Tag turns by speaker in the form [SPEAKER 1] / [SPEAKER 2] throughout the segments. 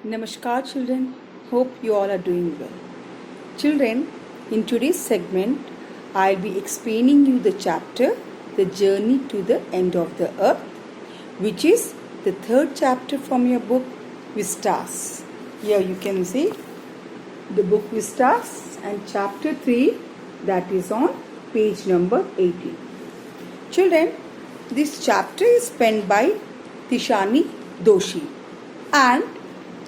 [SPEAKER 1] Namaskar children, hope you all are doing well. Children, in today's segment, I'll be explaining you the chapter, The Journey to the End of the Earth, which is the third chapter from your book, Vistas. Here you can see the book Vistas and chapter 3, that is on page number 18. Children, this chapter is penned by Tishani Doshi and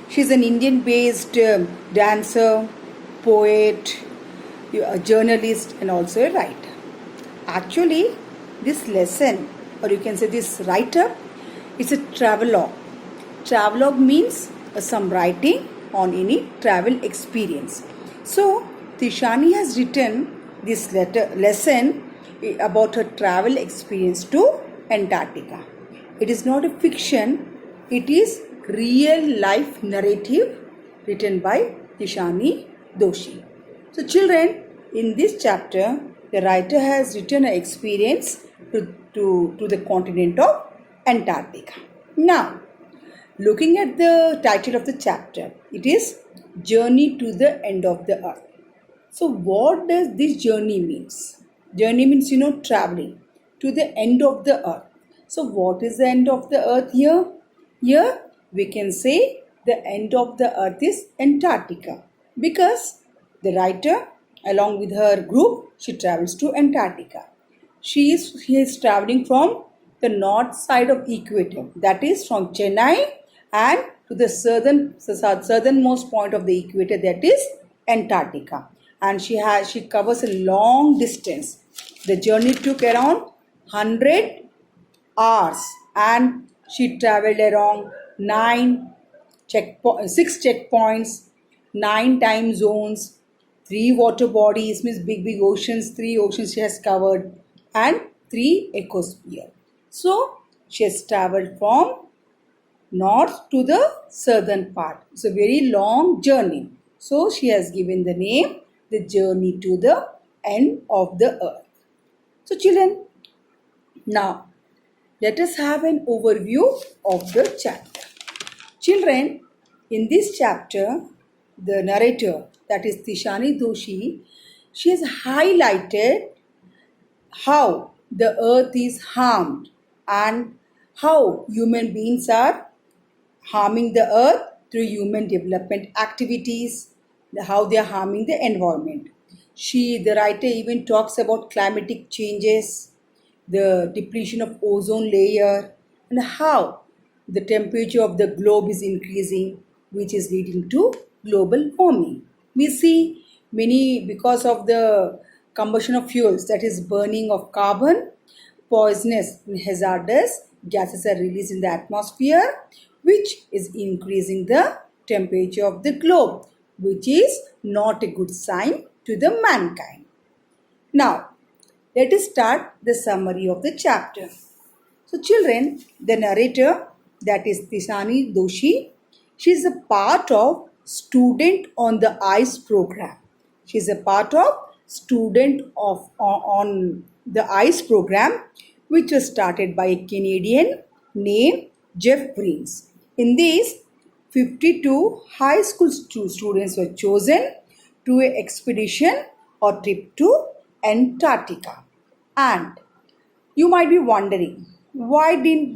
[SPEAKER 1] she's an Indian-based dancer, poet, a journalist and also a writer. Actually, this lesson, or you can say this write-up, is a travelogue. Travelogue means some writing on any travel experience. So, Tishani has written this lesson about her travel experience to Antarctica. It is not a fiction, it is real life narrative written by Tishani Doshi. So children, in this chapter, the writer has written an experience to the continent of Antarctica. Now, looking at the title of the chapter, it is Journey to the End of the Earth. So what does this journey means? Journey means, traveling to the end of the earth. So what is the end of the earth here? Here we can say the end of the earth is Antarctica because the writer along with her group, she travels to Antarctica. She is traveling from the north side of equator, that is from Chennai, and to the southernmost point of the equator, that is Antarctica. And she covers a long distance. The journey took around 100 hours and she traveled around 6 checkpoints, 9 time zones, 3 water bodies, means big oceans, 3 oceans she has covered, and 3 ecosphere. So she has traveled from north to the southern part. It's a very long journey. So she has given the name, The Journey to the End of the Earth. So children, now let us have an overview of the chapter. Children, in this chapter, the narrator, that is Tishani Doshi, she has highlighted how the earth is harmed and how human beings are harming the earth through human development activities, how they are harming the environment. The writer even talks about climatic changes, the depletion of ozone layer, and how the temperature of the globe is increasing, which is leading to global warming. We see because of the combustion of fuels, that is burning of carbon, poisonous and hazardous gases are released in the atmosphere, which is increasing the temperature of the globe, which is not a good sign to the mankind. Now, let us start the summary of the chapter. So children, the narrator, that is Tishani Doshi, she is a part of Student on the Ice program. She is a part of Student on the Ice program, which was started by a Canadian named Jeff Prince. In this, 52 high school students were chosen to an expedition or trip to Antarctica. And you might be wondering, why didn't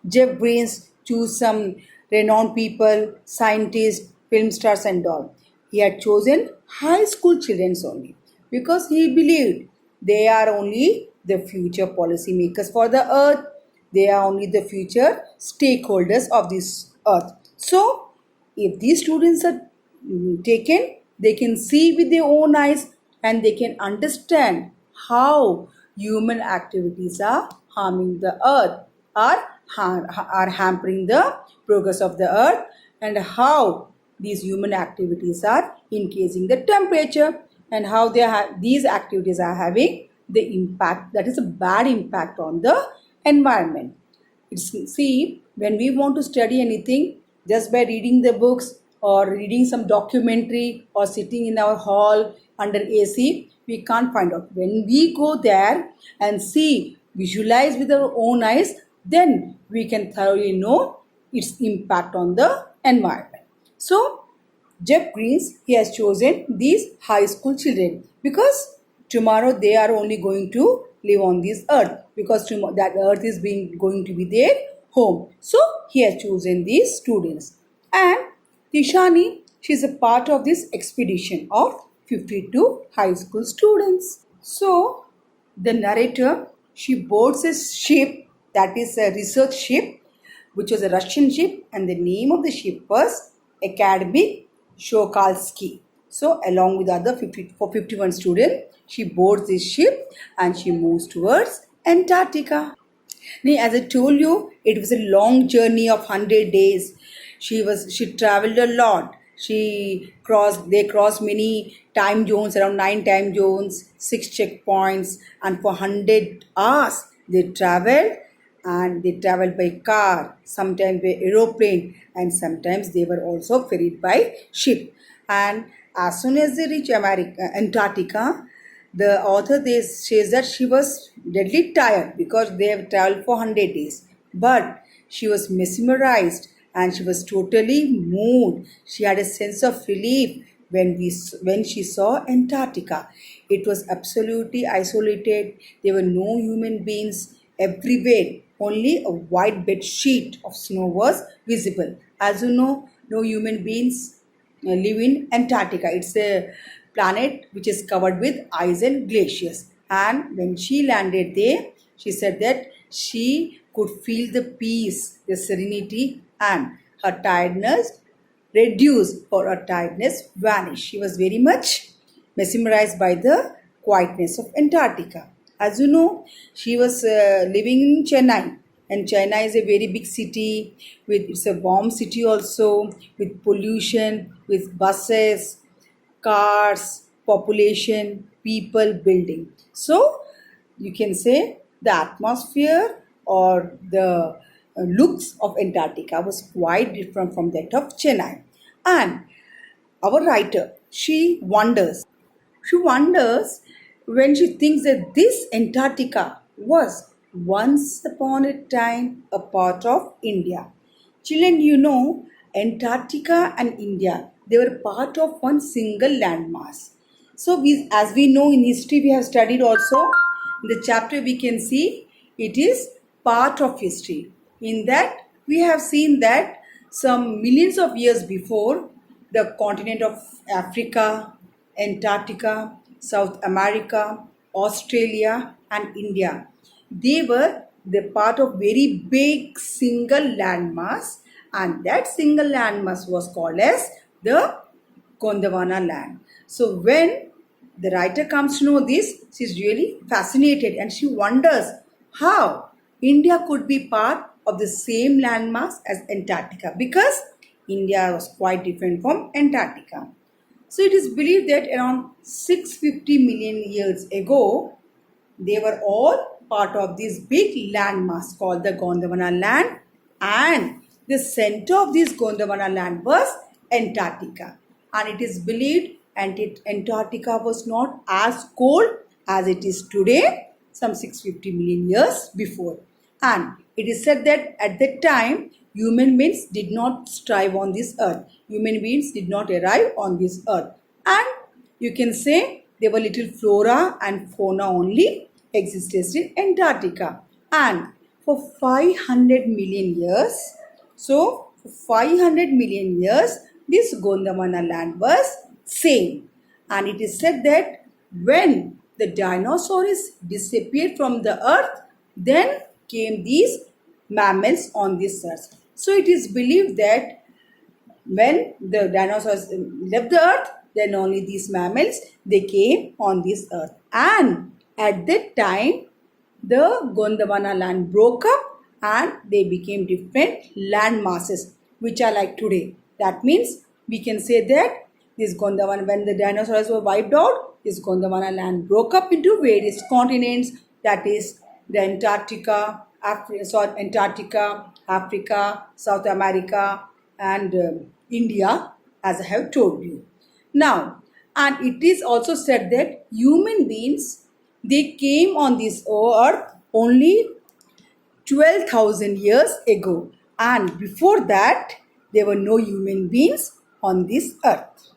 [SPEAKER 1] Jeff Prince choose some renowned people, scientists, film stars and all? He had chosen high school children only because he believed they are only the future policy makers for the earth. They are only the future stakeholders of this earth. So, if these students are taken, they can see with their own eyes and they can understand how human activities are harming the earth, are hampering the progress of the earth, and how these human activities are increasing the temperature and how these activities are having the impact, that is a bad impact on the environment. See, when we want to study anything, just by reading the books or reading some documentary or sitting in our hall under AC, we can't find out. When we go there and see, visualize with our own eyes, then we can thoroughly know its impact on the environment. So Jeff Greens, he has chosen these high school children because tomorrow they are only going to live on this earth, because tomorrow that earth is going to be their home. So he has chosen these students. And Tishani, she is a part of this expedition of 52 high school students. So the narrator, she boards a ship, that is a research ship, which was a Russian ship, and the name of the ship was Academic Shokalsky. So along with other 51 students, she boards this ship and she moves towards Antarctica. Now, as I told you, it was a long journey of 100 days. She traveled a lot. They crossed many time zones, around 9 time zones, 6 checkpoints, and for 100 hours they traveled, and they traveled by car, sometimes by aeroplane, and sometimes they were also ferried by ship. And as soon as they reach Antarctica, the author says that she was deadly tired because they have traveled for 100 days. But she was mesmerized and she was totally moved. She had a sense of relief when she saw Antarctica. It was absolutely isolated. There were no human beings everywhere. Only a white bed sheet of snow was visible. As you know, no human beings live in Antarctica. It's a planet which is covered with ice and glaciers. And when she landed there, she said that she could feel the peace, the serenity, and her tiredness reduced or her tiredness vanished. She was very much mesmerized by the quietness of Antarctica. As you know, she was living in Chennai, and Chennai is a very big city. It's a warm city also, with pollution, with buses, cars, population, people, building. So you can say the atmosphere or the looks of Antarctica was quite different from that of Chennai. And our writer, she wonders when she thinks that this Antarctica was once upon a time a part of India. Children, you know, Antarctica and India, they were part of one single landmass. So, as we know in history, we have studied also in the chapter we can see it is part of history. In that, we have seen that some millions of years before, the continent of Africa, Antarctica, South America, Australia, and India, they were the part of very big single landmass, and that single landmass was called as the Gondwana land. So when the writer comes to know this, she is really fascinated and she wonders how India could be part of the same landmass as Antarctica, because India was quite different from Antarctica. So it is believed that around 650 million years ago, they were all part of this big landmass called the Gondwana land, and the center of this Gondwana land was Antarctica. And it is believed Antarctica was not as cold as it is today, some 650 million years before. And it is said that at that time, human beings did not strive on this earth. Human beings did not arrive on this earth. And you can say there were little flora and fauna only existed in Antarctica. And for 500 million years, so for 500 million years, this Gondwana land was same. And it is said that when the dinosaurs disappeared from the earth, then came these mammals on this earth. So it is believed that when the dinosaurs left the earth, then only these mammals, they came on this earth. And at that time, the Gondwana land broke up and they became different land masses, which are like today. That means we can say that this Gondwana, when the dinosaurs were wiped out, this Gondwana land broke up into various continents, that is the Antarctica, Africa, South America, and India, as I have told you. Now, and it is also said that human beings, they came on this earth only 12,000 years ago, and before that there were no human beings on this earth.